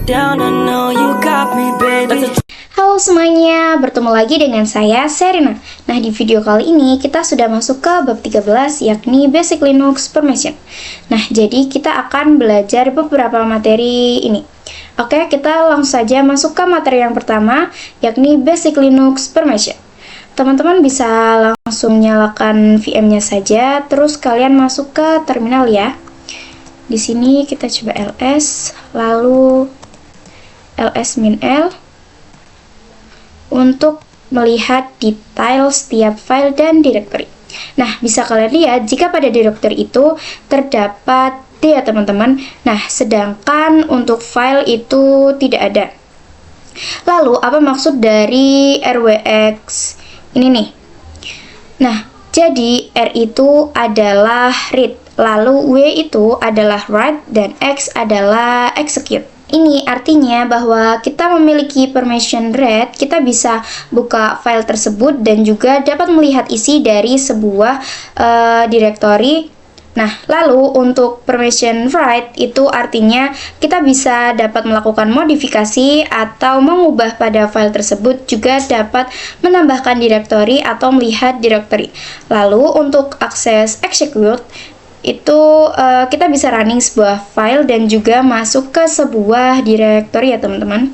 down, I know you got me, baby. Halo semuanya, bertemu lagi dengan saya, Serena. Nah, di video kali ini kita sudah masuk ke bab 13, yakni Basic Linux Permission. Nah, jadi kita akan belajar beberapa materi ini. Oke, kita langsung saja masuk ke materi yang pertama, yakni Basic Linux Permission. Teman-teman bisa langsung nyalakan VM-nya saja, terus kalian masuk ke terminal ya. Di sini kita coba ls, lalu ls-l untuk melihat detail setiap file dan directory. Nah, bisa kalian lihat jika pada directory itu terdapat D ya teman-teman. Nah, sedangkan untuk file itu tidak ada. Lalu, apa maksud dari RWX ini nih? Nah, jadi R itu adalah read, lalu W itu adalah write, dan X adalah execute. Ini artinya bahwa kita memiliki permission read, kita bisa buka file tersebut dan juga dapat melihat isi dari sebuah directory. Nah, lalu untuk permission write itu artinya kita bisa dapat melakukan modifikasi atau mengubah pada file tersebut, juga dapat menambahkan directory atau melihat directory. Lalu untuk akses execute itu kita bisa running sebuah file dan juga masuk ke sebuah directory ya teman-teman.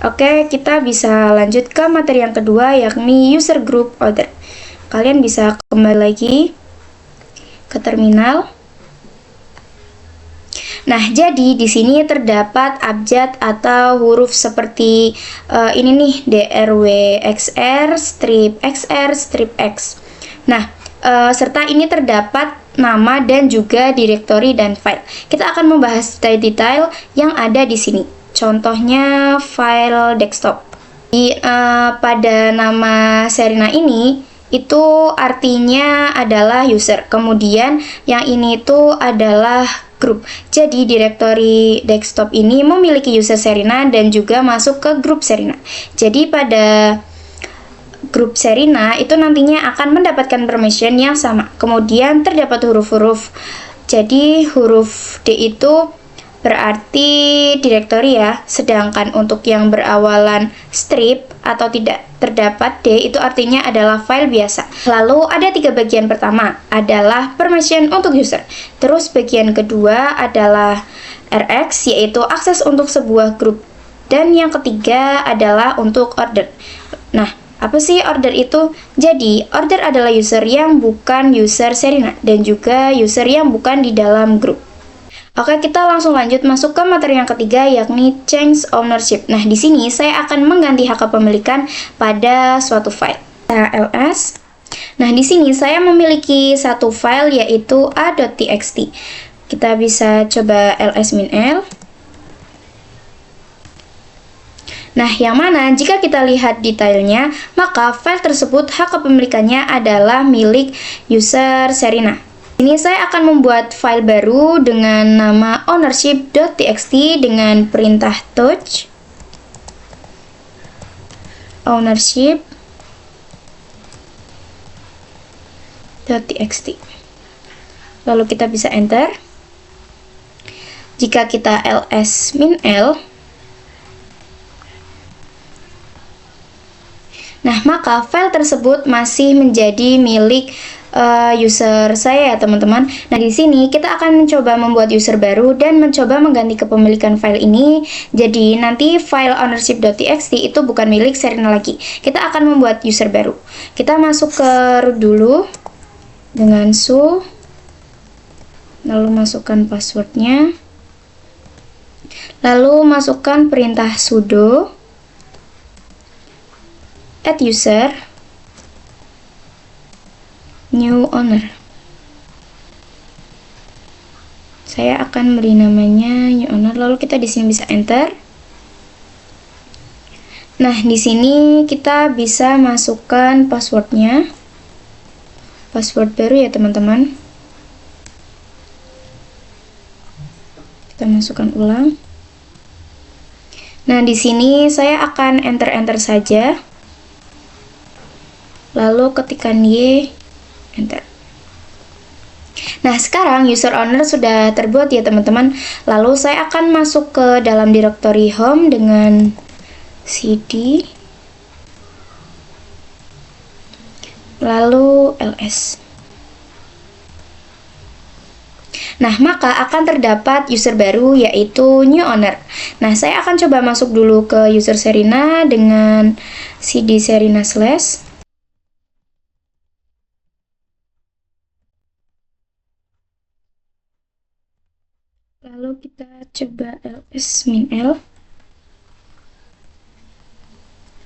Oke, kita bisa lanjut ke materi yang kedua, yakni user group order. Kalian bisa kembali lagi ke terminal. Nah, jadi di sini terdapat abjad atau huruf seperti ini nih, DRWXR, strip XR, strip X. Nah, serta ini terdapat nama dan juga directory dan file. Kita akan membahas detail-detail yang ada di sini. Contohnya file desktop. Pada nama Serena ini itu artinya adalah user. Kemudian yang ini itu adalah grup. Jadi directory desktop ini memiliki user Serena dan juga masuk ke grup Serena. Jadi pada grup Serena itu nantinya akan mendapatkan permission yang sama. Kemudian terdapat huruf-huruf. Jadi huruf D itu berarti directory ya. Sedangkan untuk yang berawalan strip atau tidak terdapat D itu artinya adalah file biasa. Lalu ada tiga bagian. Pertama adalah permission untuk user. Terus bagian kedua adalah RX, yaitu akses untuk sebuah grup. Dan yang ketiga adalah untuk order. Nah, apa sih order itu? Jadi, order adalah user yang bukan user Serena dan juga user yang bukan di dalam grup. Oke, kita langsung lanjut masuk ke materi yang ketiga, yakni change ownership. Nah, di sini saya akan mengganti hak kepemilikan pada suatu file. ls. Nah, di sini saya memiliki satu file yaitu a.txt. Kita bisa coba ls-l. Nah, yang mana jika kita lihat detailnya, maka file tersebut hak kepemilikannya adalah milik user Serena. Ini saya akan membuat file baru dengan nama ownership.txt dengan perintah touch ownership.txt. Lalu kita bisa enter. Jika kita ls-l, nah, maka file tersebut masih menjadi milik user saya ya teman-teman. Nah, di sini kita akan mencoba membuat user baru dan mencoba mengganti kepemilikan file ini. Jadi nanti file ownership.txt itu bukan milik Serena lagi. Kita akan membuat user baru. Kita masuk ke root dulu dengan su, lalu masukkan passwordnya, lalu masukkan perintah sudo add user new owner. Saya akan beri namanya new owner, lalu kita di sini bisa enter. Nah, di sini kita bisa masukkan passwordnya, password baru ya teman-teman. Kita masukkan ulang. Nah, di sini saya akan enter saja. Lalu ketikkan Y, enter. Nah, sekarang user owner sudah terbuat ya teman-teman. Lalu saya akan masuk ke dalam directory home dengan cd lalu ls. Nah, maka akan terdapat user baru yaitu new owner. Nah, saya akan coba masuk dulu ke user Sherina dengan cd Sherina slash. Lalu kita coba ls min l.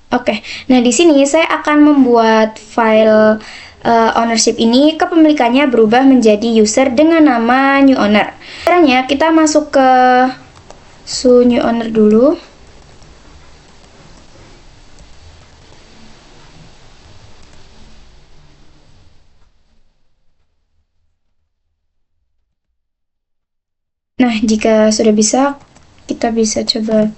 Oke, nah di sini saya akan membuat file ownership ini, kepemilikannya berubah menjadi user dengan nama new owner. Caranya kita masuk ke new owner dulu. Nah, jika sudah bisa, kita bisa coba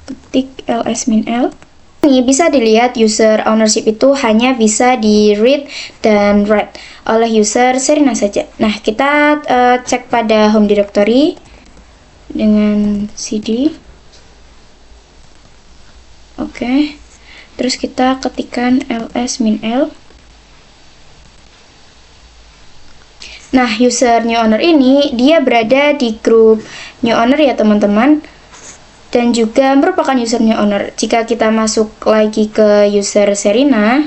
ketik ls min l. Ini bisa dilihat user ownership itu hanya bisa di read dan write oleh user Sherina saja. Nah, kita cek pada home directory dengan cd. Oke. Terus kita ketikkan ls min l. Nah, user new owner ini dia berada di grup new owner ya teman-teman, dan juga merupakan user new owner. Jika kita masuk lagi ke user Sherina,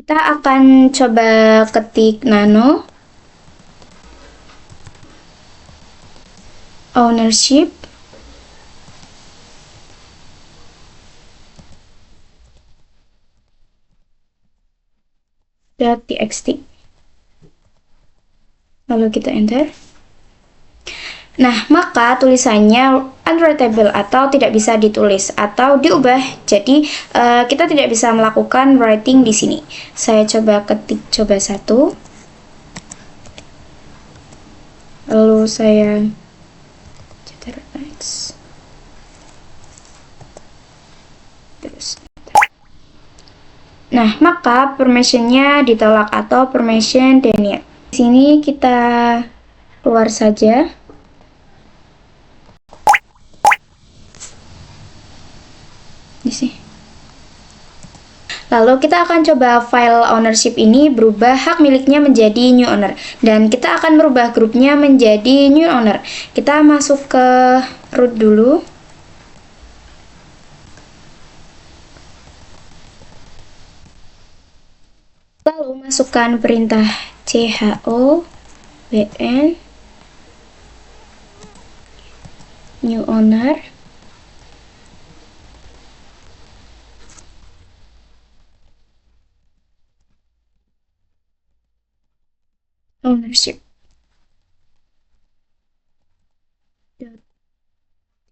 kita akan coba ketik nano ownership .txt. Lalu kita enter. Nah, maka tulisannya unwritable atau tidak bisa ditulis atau diubah. Jadi, kita tidak bisa melakukan writing di sini. Saya coba ketik coba 1. Lalu saya ctrl-x. Terus. Nah, maka permissionnya ditolak atau permission denied. Di sini kita keluar saja. Di sini. Lalu kita akan coba file ownership ini berubah hak miliknya menjadi new owner, dan kita akan merubah grupnya menjadi new owner. Kita masuk ke root dulu. Lalu masukkan perintah cho bn new owner. Ownership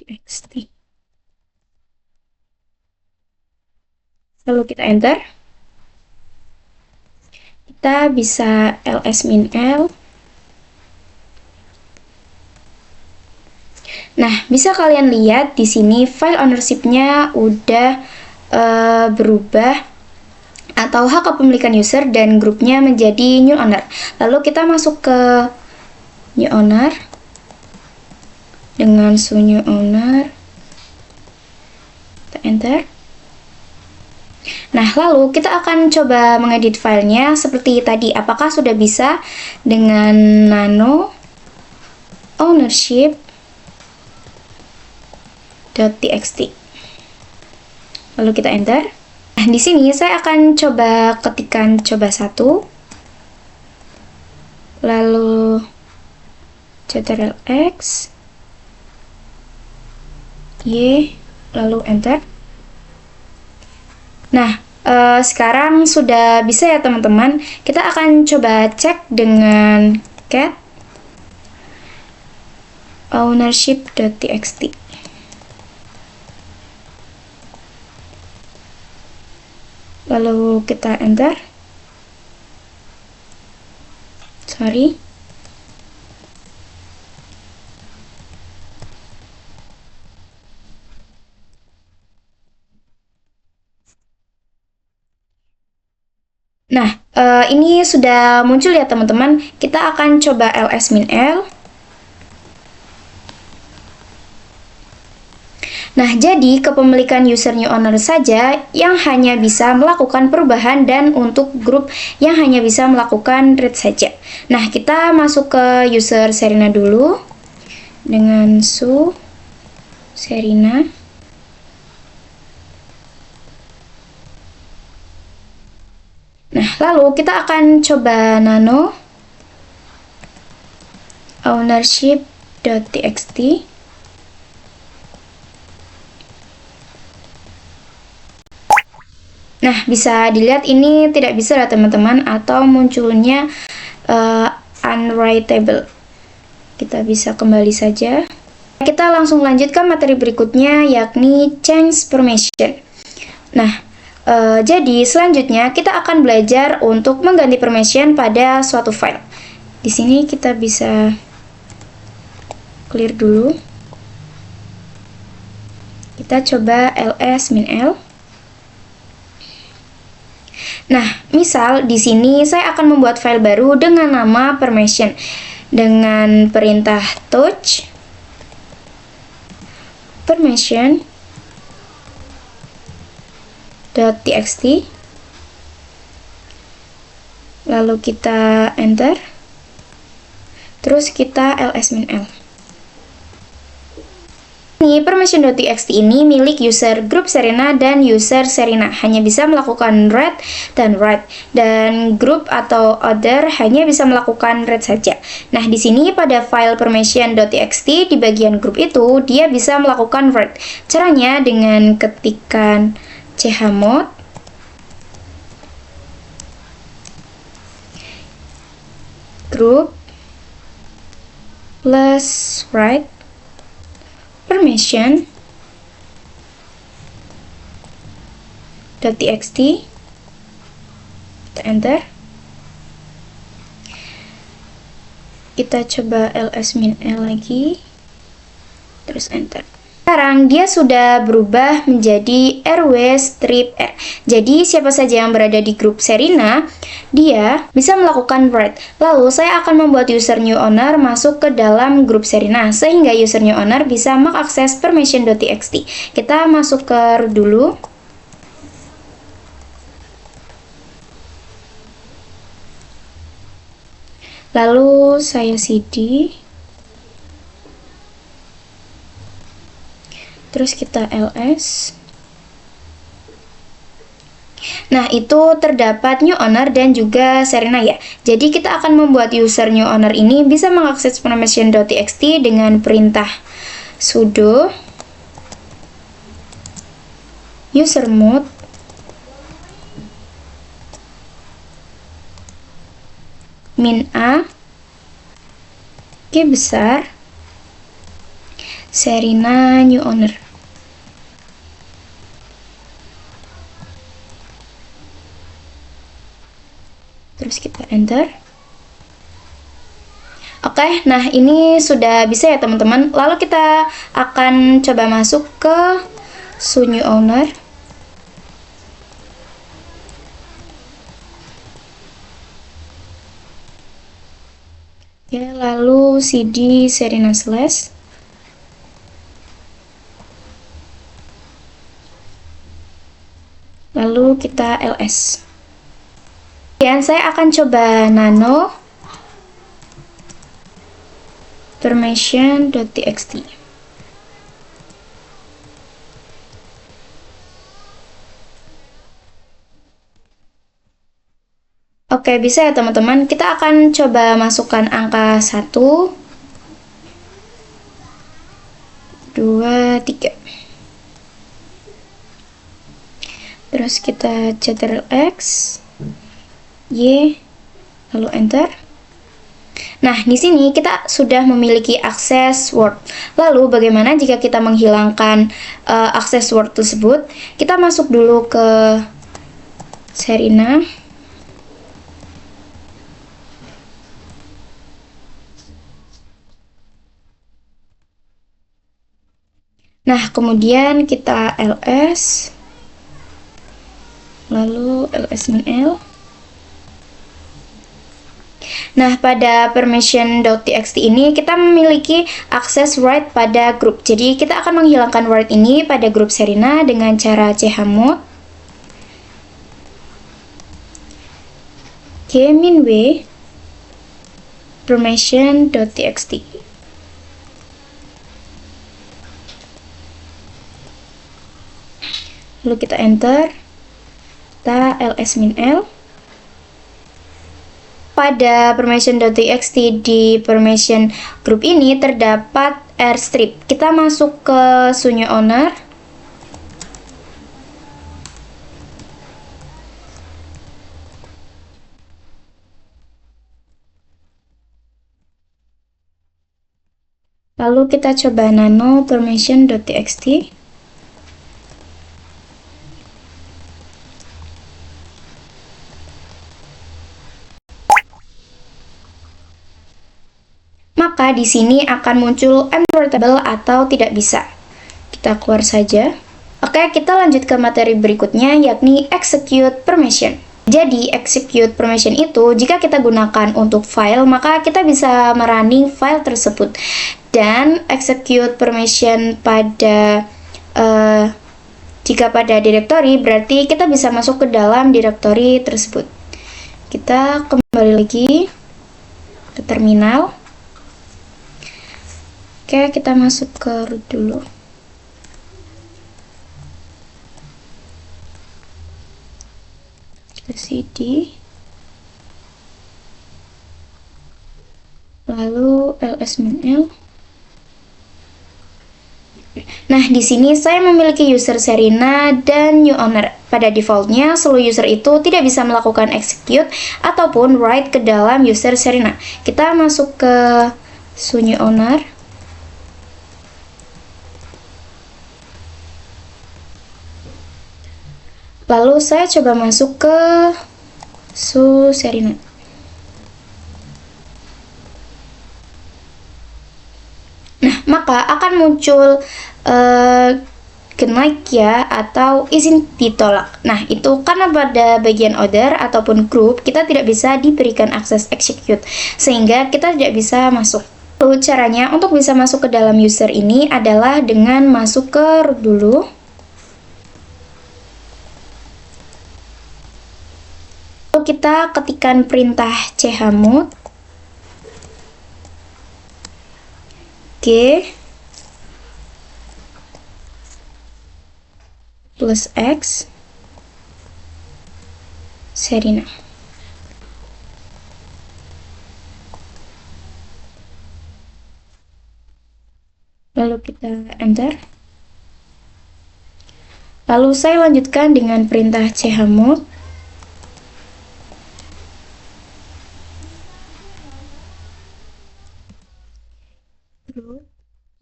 .txt. Lalu kita enter. Kita bisa ls min l. Nah, bisa kalian lihat di sini file ownership-nya udah berubah atau hak kepemilikan user dan grupnya menjadi new owner. Lalu kita masuk ke new owner dengan new owner. Kita enter. Nah, lalu kita akan coba mengedit filenya seperti tadi. Apakah sudah bisa dengan nano ownership .txt. Lalu kita enter. Nah, di sini saya akan coba ketikkan coba 1. Lalu ctrl-x y, lalu enter. Nah, sekarang sudah bisa ya teman-teman. Kita akan coba cek dengan cat ownership.txt. Lalu kita enter. Sorry. Nah, ini sudah muncul ya teman-teman. Kita akan coba ls min l. Nah, jadi kepemilikan user new owner saja yang hanya bisa melakukan perubahan dan untuk grup yang hanya bisa melakukan read saja. Nah, kita masuk ke user Sherina dulu dengan su Sherina. Nah, lalu kita akan coba nano ownership.txt. Nah, bisa dilihat ini tidak bisa ya teman-teman, atau munculnya unwritable. Kita bisa kembali saja. Kita langsung lanjut ke materi berikutnya, yakni change permission. Nah, jadi selanjutnya kita akan belajar untuk mengganti permission pada suatu file. Di sini kita bisa clear dulu. Kita coba ls min l. Nah, misal di sini saya akan membuat file baru dengan nama permission dengan perintah touch permission.txt. Lalu kita enter. Terus kita ls min l. Ini permission.txt ini milik user grup Sherina dan user Sherina, hanya bisa melakukan read dan write, dan grup atau other hanya bisa melakukan read saja. Nah, di sini pada file permission.txt di bagian grup itu dia bisa melakukan read. Caranya dengan ketikan chmod group plus write permission.txt. Kita enter. Kita coba ls min l lagi, terus enter. Sekarang dia sudah berubah menjadi rw strip r. Jadi siapa saja yang berada di grup Sherina, dia bisa melakukan write. Lalu saya akan membuat user new owner masuk ke dalam grup Sherina, sehingga user new owner bisa mengakses permission.txt. Kita masuk ke root dulu. Lalu saya cd. Terus kita ls. Nah, itu terdapat new owner dan juga Sherina ya. Jadi kita akan membuat user new owner ini bisa mengakses permission.txt dengan perintah sudo usermod min a G besar Sherina new owner. Terus kita enter. Oke, nah ini sudah bisa ya teman-teman. Lalu kita akan coba masuk ke su new owner. Ya, lalu cd Sherina slash. Lalu kita ls. Dan saya akan coba nano permission.txt. Oke, bisa ya teman-teman. Kita akan coba masukkan angka 1, 2, 3. Terus kita ctrl X, Y, lalu enter. Nah, di sini kita sudah memiliki akses Word. Lalu bagaimana jika kita menghilangkan akses Word tersebut? Kita masuk dulu ke Sherina. Nah, kemudian kita ls, lalu ls min l. Nah, pada permission.txt ini kita memiliki akses write pada grup. Jadi, kita akan menghilangkan write ini pada grup Sherina dengan cara chmod -w permission.txt. Lalu kita enter, kita ls-l. Pada permission.txt di permission group ini terdapat rstrip. Kita masuk ke sunyi owner. Lalu kita coba nano permission.txt. Maka di sini akan muncul unportable atau tidak bisa. Kita keluar saja. Oke, kita lanjut ke materi berikutnya, yakni execute permission. Jadi, execute permission itu jika kita gunakan untuk file, maka kita bisa merunning file tersebut. Dan execute permission pada jika pada directory, berarti kita bisa masuk ke dalam directory tersebut. Kita kembali lagi ke terminal. Oke, kita masuk ke root dulu. Kita cd, lalu ls-l. Nah, di sini saya memiliki user Sherina dan new owner. Pada defaultnya, seluruh user itu tidak bisa melakukan execute ataupun write ke dalam user Sherina. Kita masuk ke sunyi owner. Lalu saya coba masuk ke Sherina. Nah, maka akan muncul kenaik ya atau izin ditolak. Nah, itu karena pada bagian order ataupun group kita tidak bisa diberikan akses execute, sehingga kita tidak bisa masuk. Lalu caranya untuk bisa masuk ke dalam user ini adalah dengan masuk ke root dulu. Lalu kita ketikkan perintah chmod g plus x Sherina. Lalu kita enter. Lalu saya lanjutkan dengan perintah chmod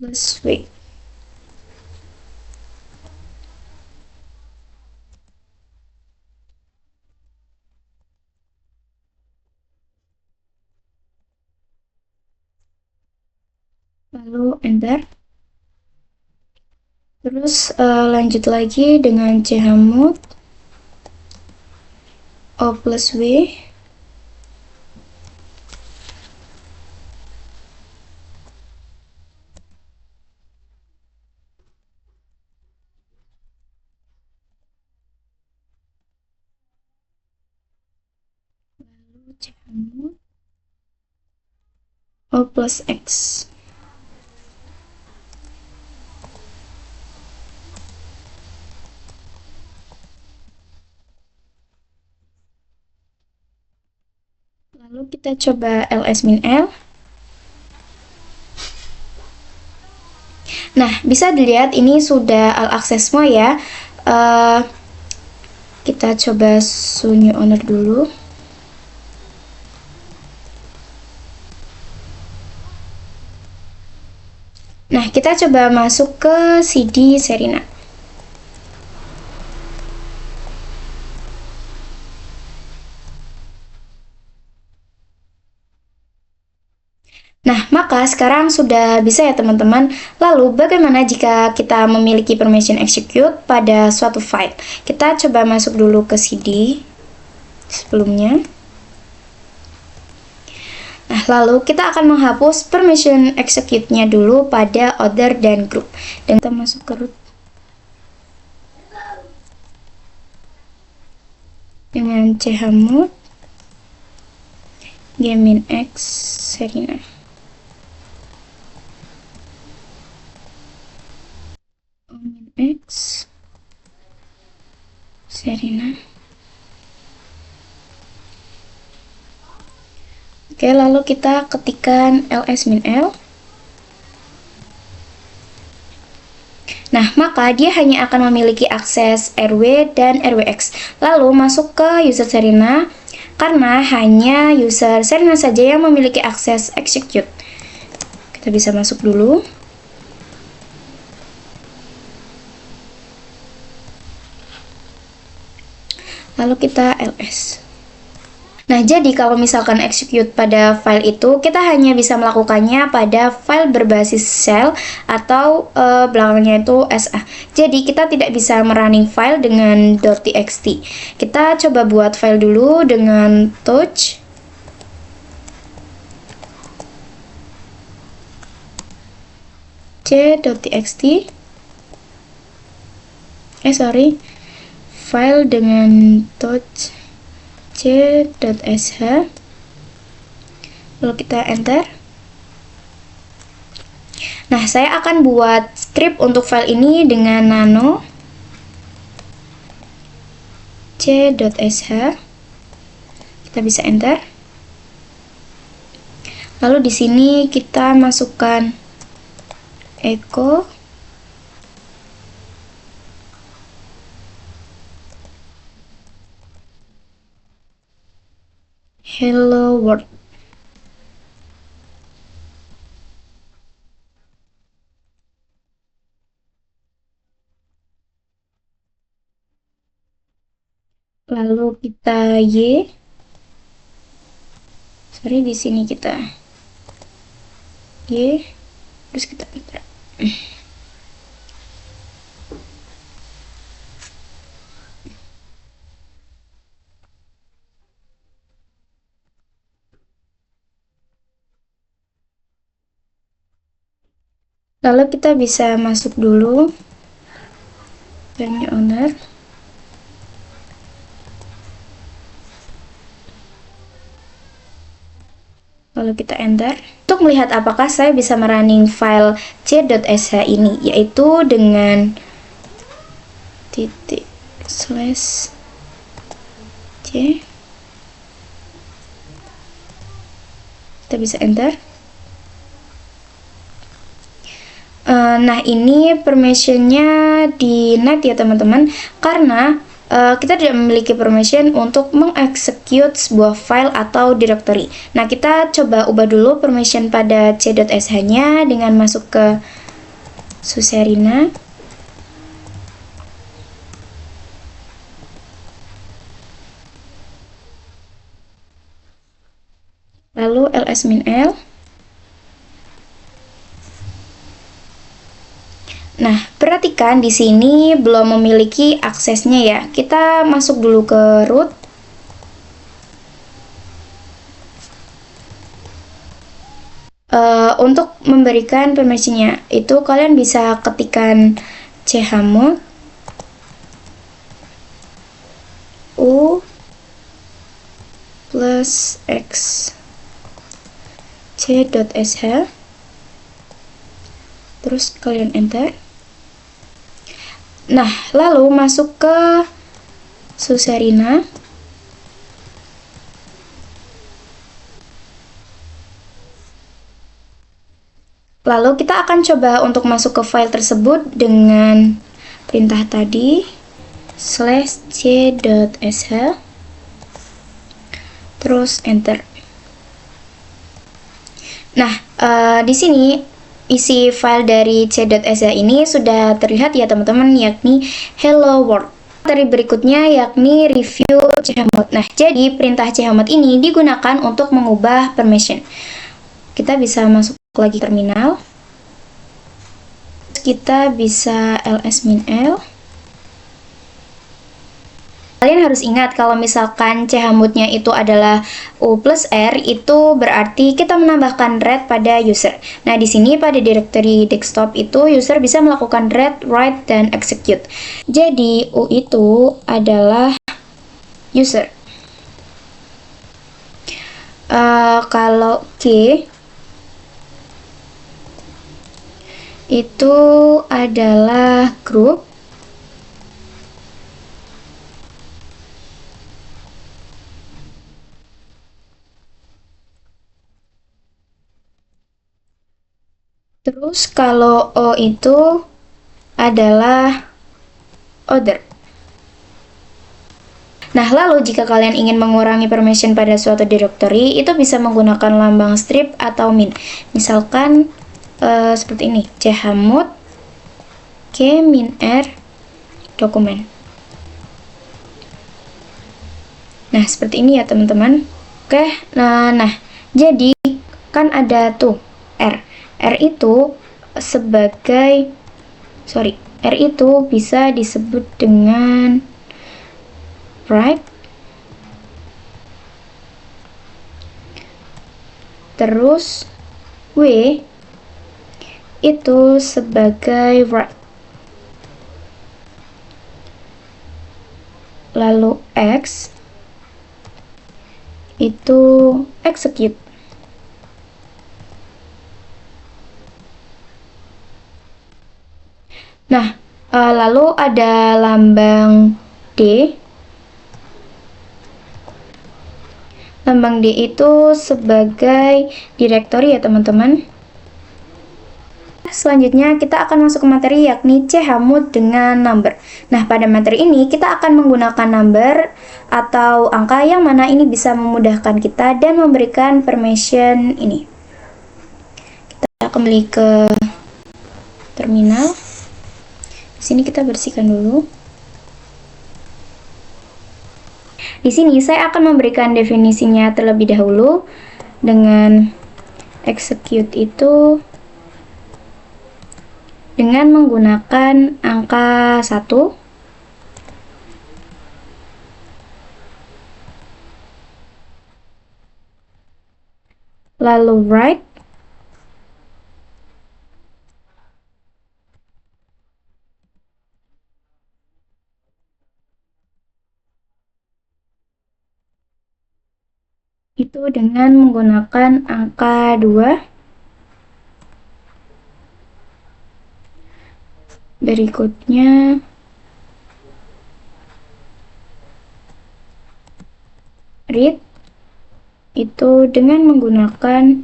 plus w. Lalu enter. Terus lanjut lagi dengan chmod o plus w chmod o plus x. Lalu kita coba ls-l. Nah, bisa dilihat ini sudah all access semua ya. Kita coba sunyi owner dulu. Nah, kita coba masuk ke cd Sherina. Nah, maka sekarang sudah bisa ya teman-teman. Lalu bagaimana jika kita memiliki permission execute pada suatu file? Kita coba masuk dulu ke cd sebelumnya. Nah, lalu kita akan menghapus permission execute-nya dulu pada other dan group. Dan kita masuk ke root dengan chmod Gamin X Serina. Gamin X Serina. Oke, lalu kita ketikkan ls-l. Nah, maka dia hanya akan memiliki akses RW dan RWX. Lalu masuk ke user Serina, karena hanya user Serina saja yang memiliki akses execute. Kita bisa masuk dulu. Lalu kita ls. Nah, jadi kalau misalkan execute pada file itu, kita hanya bisa melakukannya pada file berbasis shell atau belakangnya itu SA. Jadi, kita tidak bisa merunning file dengan .txt. Kita coba buat file dulu dengan touch. c.txt. File dengan touch c.sh, lalu kita enter. Nah, saya akan buat script untuk file ini dengan nano c.sh, kita bisa enter. Lalu di sini kita masukkan echo hello world. Lalu kita di sini kita terus kita enter. Lalu kita bisa masuk dulu venue owner. Lalu kita enter. Untuk melihat apakah saya bisa merunning file c.sh ini, yaitu dengan /c. Kita bisa enter. Nah, ini permissionnya di net ya teman-teman, karena kita tidak memiliki permission untuk mengeksekut sebuah file atau directory. Nah, kita coba ubah dulu permission pada c.sh-nya dengan masuk ke Suserina. Lalu ls-l. Nah, perhatikan di sini belum memiliki aksesnya ya. Kita masuk dulu ke root. Untuk memberikan permissionnya, itu kalian bisa ketikkan chmod u plus x c.sh, terus kalian enter. Nah, lalu masuk ke Suserina. Lalu kita akan coba untuk masuk ke file tersebut dengan perintah tadi /c.sh, terus enter. Nah, di sini isi file dari c.sh ini sudah terlihat ya teman-teman, yakni hello world. Materi berikutnya yakni review chmod. Nah, jadi perintah chmod ini digunakan untuk mengubah permission. Kita bisa masuk lagi terminal. Kita bisa ls-l. Kalian kalian harus ingat kalau misalkan chmod-nya itu adalah U plus R, itu berarti kita menambahkan read pada user. Nah, di sini pada directory desktop itu user bisa melakukan read, write, dan execute. Jadi, U itu adalah user. Kalau G itu adalah group. Terus kalau O itu adalah other. Nah, lalu jika kalian ingin mengurangi permission pada suatu directory, itu bisa menggunakan lambang strip atau min. Misalkan seperti ini, chmod g min r dokumen. Nah, seperti ini ya teman-teman. Oke, nah, jadi kan ada tuh R. R itu R itu bisa disebut dengan write, terus W itu sebagai write, lalu X itu execute. Nah, lalu ada lambang D. Lambang D itu sebagai directory ya teman-teman. Selanjutnya kita akan masuk ke materi yakni chmod dengan number. Nah, pada materi ini kita akan menggunakan number atau angka yang mana ini bisa memudahkan kita dan memberikan permission ini. Kita kembali ke terminal. Di sini kita bersihkan dulu. Di sini saya akan memberikan definisinya terlebih dahulu dengan execute itu dengan menggunakan angka 1, lalu write itu dengan menggunakan angka 2. Berikutnya read itu dengan menggunakan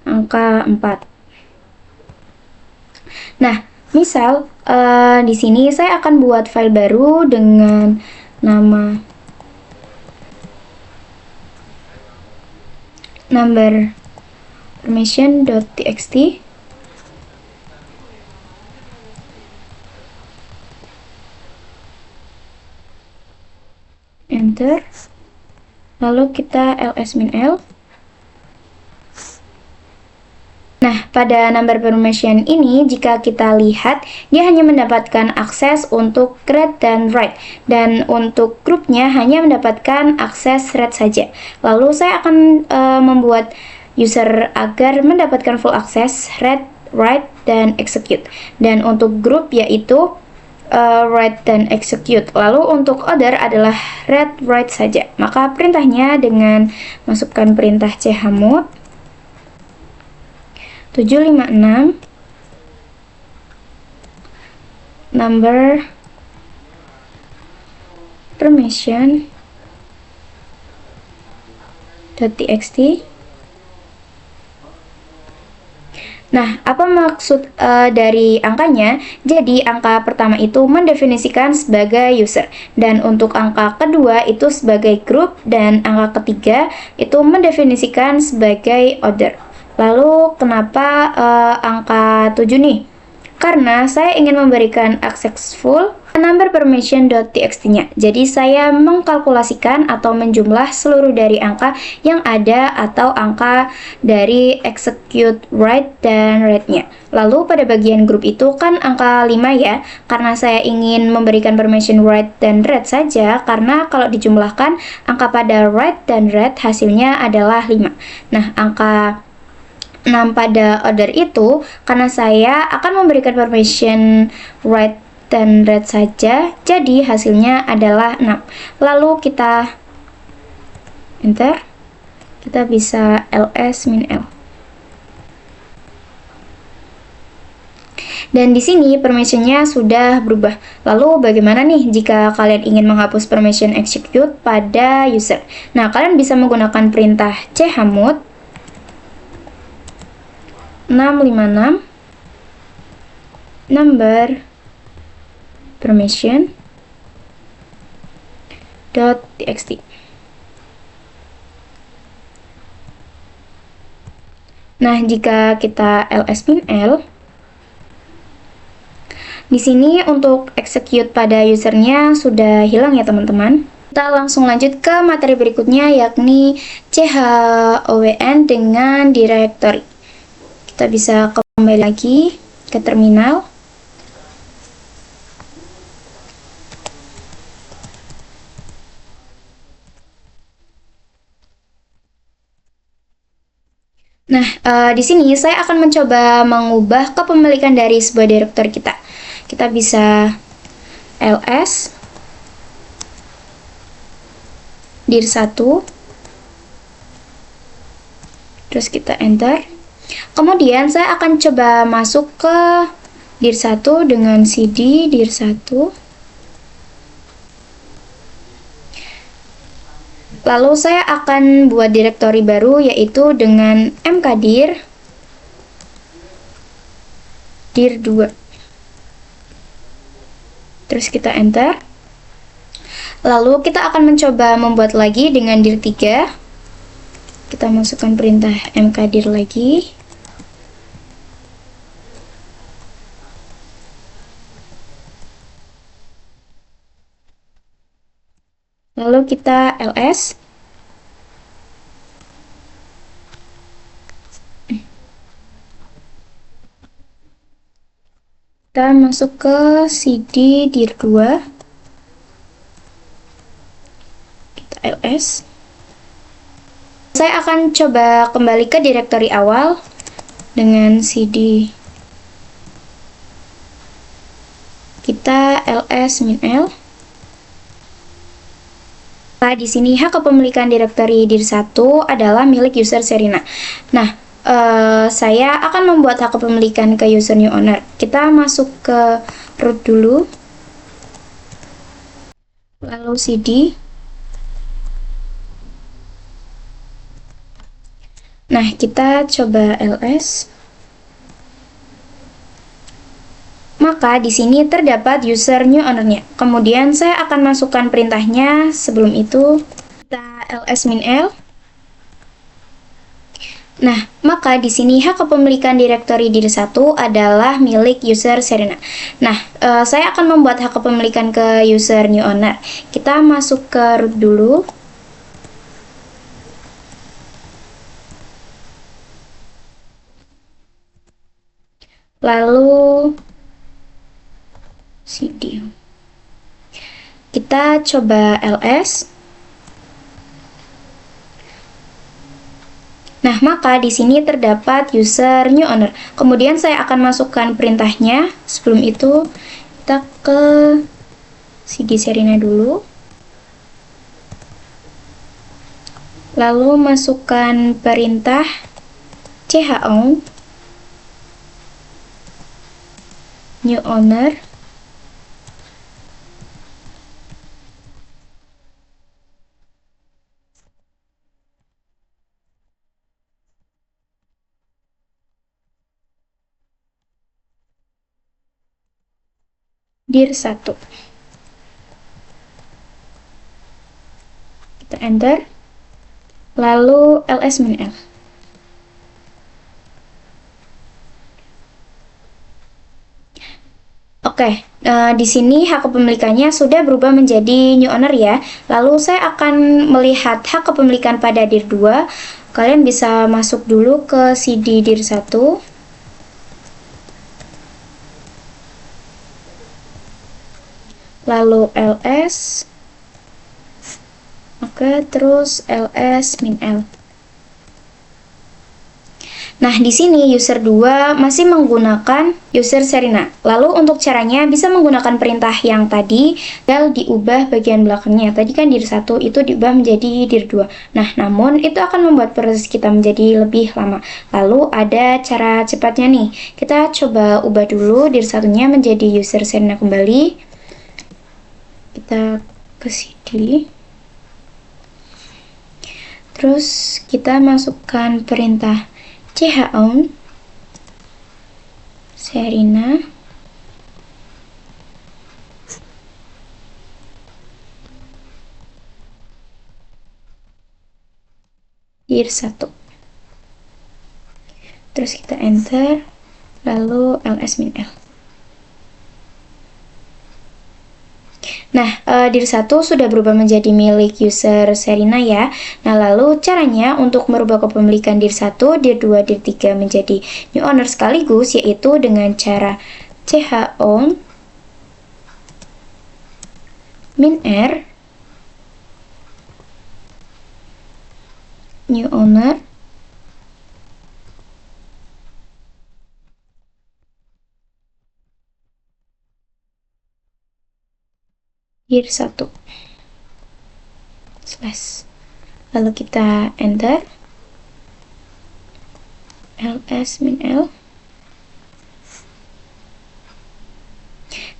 angka 4. Nah, misal di sini saya akan buat file baru dengan nama number permission.txt. Enter. Lalu kita ls-l. Nah, pada number permission ini, jika kita lihat, dia hanya mendapatkan akses untuk read dan write. Dan untuk grupnya hanya mendapatkan akses read saja. Lalu saya akan membuat user agar mendapatkan full akses read, write, dan execute. Dan untuk grup yaitu write dan execute. Lalu untuk other adalah read, write saja. Maka perintahnya dengan masukkan perintah chmod 756 number permission .txt. Nah, apa maksud dari angkanya? Jadi, angka pertama itu mendefinisikan sebagai user, dan untuk angka kedua itu sebagai group, dan angka ketiga itu mendefinisikan sebagai other. Lalu, kenapa angka 7 nih? Karena saya ingin memberikan akses full number permission.txt-nya. Jadi saya mengkalkulasikan atau menjumlah seluruh dari angka yang ada atau angka dari execute write dan read-nya. Lalu pada bagian grup itu kan angka 5 ya, karena saya ingin memberikan permission write dan read saja, karena kalau dijumlahkan angka pada write dan read hasilnya adalah 5. Nah, angka 6 pada order itu karena saya akan memberikan permission write dan read saja, jadi hasilnya adalah 6. Lalu kita enter, kita bisa ls min l. Dan di sini permissionnya sudah berubah. Lalu bagaimana nih jika kalian ingin menghapus permission execute pada user? Nah, kalian bisa menggunakan perintah chmod 656 number permission .txt. Nah, jika kita ls min l, di sini untuk execute pada usernya sudah hilang ya teman-teman. Kita langsung lanjut ke materi berikutnya, yakni chown dengan directory. Kita bisa kembali lagi ke terminal. Nah, di sini saya akan mencoba mengubah kepemilikan dari sebuah directory kita. Kita bisa ls dir1, terus kita enter. Kemudian saya akan coba masuk ke dir1 dengan cd dir1. Lalu saya akan buat direktori baru, yaitu dengan mkdir dir2. Terus kita enter. Lalu kita akan mencoba membuat lagi dengan dir3. Kita masukkan perintah mkdir lagi. Lalu kita ls. Kita masuk ke cd dir2. Kita ls. Saya akan coba kembali ke direktori awal dengan cd. Kita ls min l. Nah, di sini hak kepemilikan direktori dir1 adalah milik user Serina. Nah, saya akan membuat hak kepemilikan ke user new owner. Kita masuk ke root dulu, lalu cd. Nah, kita coba ls. Maka di sini terdapat user new owner-nya. Kemudian saya akan masukkan perintahnya. Sebelum itu kita ls min l. Nah, maka di sini hak kepemilikan direktori dir1 adalah milik user Serena. Nah, saya akan membuat hak kepemilikan ke user new owner. Kita masuk ke root dulu. Lalu cd. Kita coba ls. Nah, maka di sini terdapat user new owner. Kemudian saya akan masukkan perintahnya. Sebelum itu kita ke cd Serena dulu. Lalu masukkan perintah chown new owner. dir1. Kita enter. Lalu ls min l. Oke, di sini hak kepemilikannya sudah berubah menjadi new owner ya. Lalu saya akan melihat hak kepemilikan pada dir 2. Kalian bisa masuk dulu ke CD dir 1. Lalu ls. Oke, terus ls min l. Nah, di sini user 2 masih menggunakan user Serena. Lalu untuk caranya bisa menggunakan perintah yang tadi, tinggal diubah bagian belakangnya. Tadi kan dir 1 itu diubah menjadi dir 2. Nah, namun itu akan membuat proses kita menjadi lebih lama. Lalu ada cara cepatnya nih. Kita coba ubah dulu dir 1-nya menjadi user Serena kembali. Kita ke CD. Terus kita masukkan perintah chown Serena dir 1. Terus kita enter, lalu ls min l. Nah, dir 1 sudah berubah menjadi milik user Serena ya. Nah, lalu caranya untuk merubah kepemilikan dir 1, dir 2, dir 3 menjadi new owner sekaligus, yaitu dengan cara chown min r new owner dir 1 slash, lalu kita enter ls min l.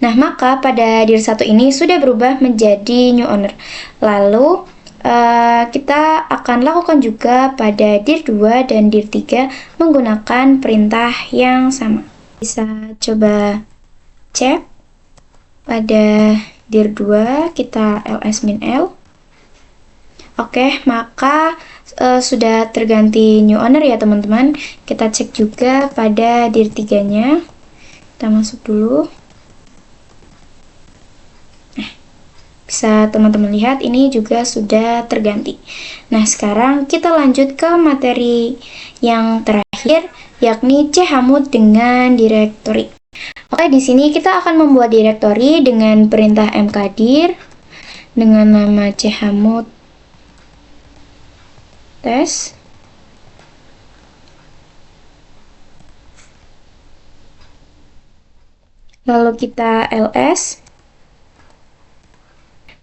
Nah, maka pada dir 1 ini sudah berubah menjadi new owner. Lalu kita akan lakukan juga pada dir 2 dan dir 3 menggunakan perintah yang sama. Bisa coba cek pada dir 2 kita ls min l. Oke, maka sudah terganti new owner ya teman-teman. Kita cek juga pada dir 3-nya. Kita masuk dulu. Bisa teman-teman lihat ini juga sudah terganti. Nah, sekarang kita lanjut ke materi yang terakhir, yakni chmod dengan directory. Oke, di sini kita akan membuat directory dengan perintah mkdir dengan nama chmod test. Lalu kita ls.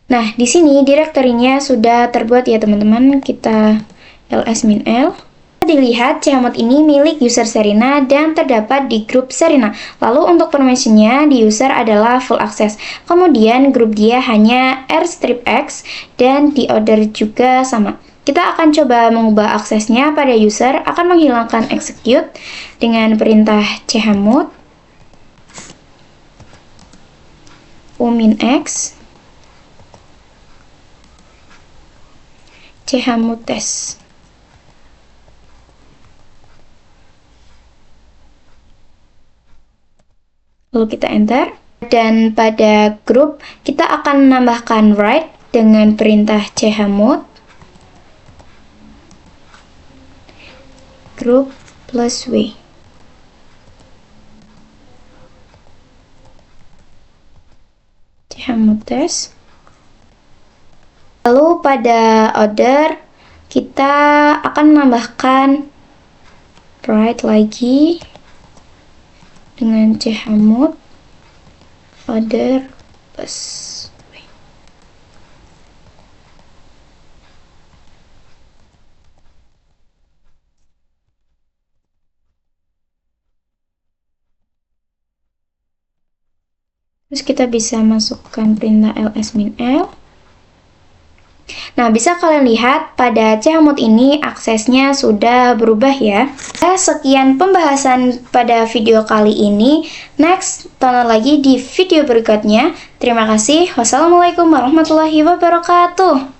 Nah, di sini direktorinya sudah terbuat ya teman-teman. Kita ls min l. Dilihat chmod ini milik user Serena dan terdapat di grup Serena. Lalu untuk permissionnya di user adalah full access. Kemudian grup dia hanya r strip x dan di order juga sama. Kita akan coba mengubah aksesnya pada user, akan menghilangkan execute dengan perintah chmod umin x chmod test. Lalu kita enter, dan pada grup kita akan menambahkan write dengan perintah chmod group plus w. Chmod test. Lalu pada order kita akan menambahkan write lagi dengan chmod order plus w. Terus kita bisa masukkan perintah ls min l. Nah, bisa kalian lihat pada chmod ini aksesnya sudah berubah ya. Sekian pembahasan pada video kali ini. Next, tonton lagi di video berikutnya. Terima kasih. Wassalamualaikum warahmatullahi wabarakatuh.